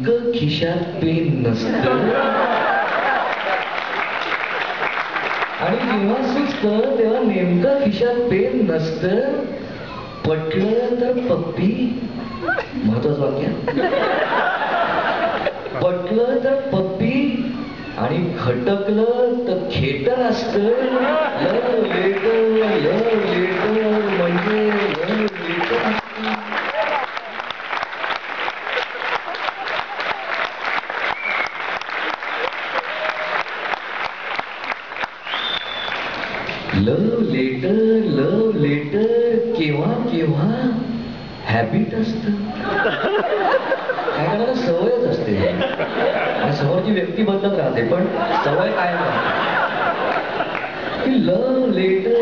नेमकं खिशात पेन नसतं आणि जेव्हा सुचतं तेव्हा नेमकं खिशात पेन नसतं. पटलं तर पप्पी, महत्वाचं वाक्य, पटलं तर पप्पी आणि खटकलं तर खेटर असतं. लव लेटर म्हणजे लव लेटर असतं. लव लेटर केव्हा केव्हा हॅबिट असतं. काय करायला सवयच असते आणि समोरची व्यक्ती बदलत राहते पण सवय काय की लव लेटर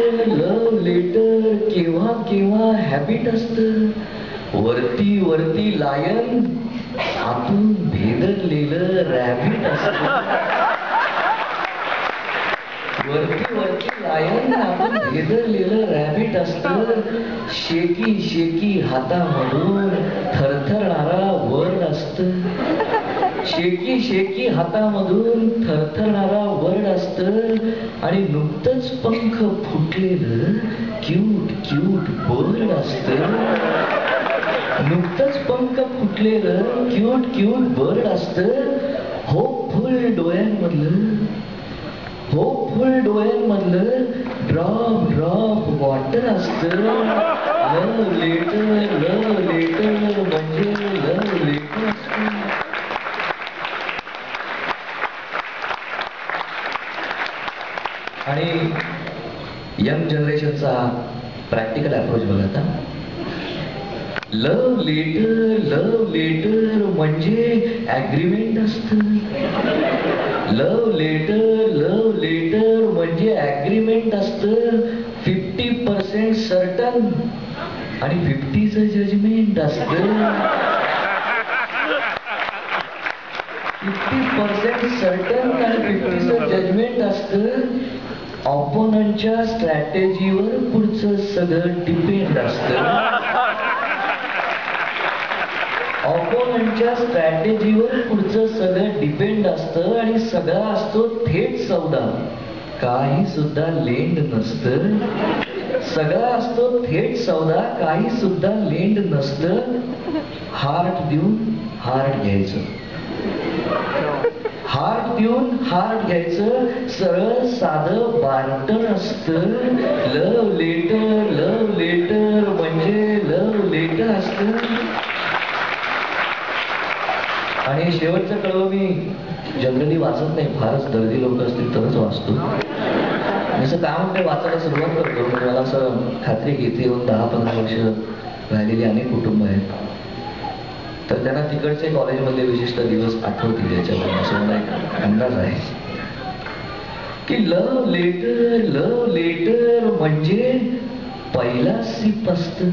केव्हा केव्हा हॅबिट असतं. वरती लायन आतून भेदरलेलं रॅबिट असतं. वरती लायन आपण भेदरलेलं रॅबिट असतं. शेकी हातामधून थरथरणारा वर्ड असतं. शेकी हातामधून थरथरणारा वर्ड असतं आणि नुकतंच पंख फुटलेलं क्यूट बर्ड असतं. नुकतंच पंख फुटलेलं क्यूट बर्ड असतं. होपफुल डोळ्यांमधलं ड्रॉप वॉटर असतं. लव लेटर म्हणजे लव लेटर असतं. आणि यंग जनरेशनचा प्रॅक्टिकल अप्रोच बघा आता. लव लेटर म्हणजे ॲग्रीमेंट असतं. लव लेटर म्हणजे ॲग्रीमेंट असतं. 50% सर्टन आणि 50चं जजमेंट असतं. 50% सर्टन आणि 50चं जजमेंट असतं. ऑपोनंटच्या स्ट्रॅटेजीवर पुढचं सगळं डिपेंड असतं. ऑपोनंटच्या स्ट्रॅटेजीवर पुढचं सगळं डिपेंड असतं आणि सगळा असतो थेट सौदा. काही सुद्धा लेंड नसतं. सगळा असतो थेट सौदा, काही सुद्धा लेंड नसतं. हार्ट देऊन हार्ट घ्यायचं. हार्ट देऊन हार्ट घ्यायचं. सरळ साधं बार्टर असतं. लव लेटर म्हणजे लव लेटर असतं. आणि शेवटचं कळवं, मी जनरली वाचत नाही, फारच दर्दी लोक असतील तरच वाचतो. जसं काम ते वाचायला सुरुवात करतो म्हणजे मला असं खात्री की इथे येऊन 10-15 वर्ष राहिलेली अनेक कुटुंब आहेत, तर त्यांना तिकडचे कॉलेजमधले विशिष्ट दिवस आठवतील याच्यामध्ये, असं मला एक अंदाज आहे की लव लेटर म्हणजे पहिला सिप असतं.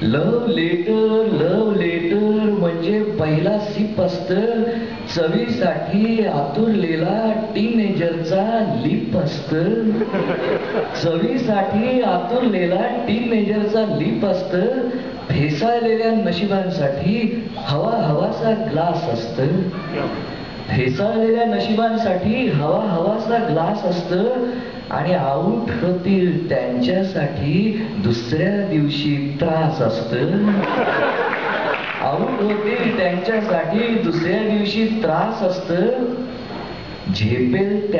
लव लेटर म्हणजे पहिला सिप असतं. चवीसाठी आतुरलेला टीनेजरचा लिप असतं. चवीसाठी आतुरलेला टीनेजरचा लिप असतं. भेसाळलेल्या नशिबांसाठी हवासा ग्लास असतं. भेसाळलेल्या नशिबांसाठी हवासा ग्लास असतं. आणि आऊट होतील त्यांच्यासाठी दुसऱ्या दिवशी त्रास असतं. आऊट होतील त्यांच्यासाठी दुसऱ्या दिवशी त्रास असतं. झेपेल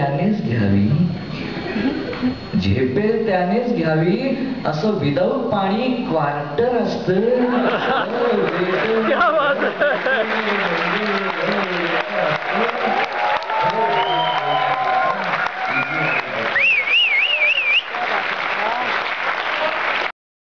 त्यानेच घ्यावी असं विदाऊट पाणी क्वार्टर असतं.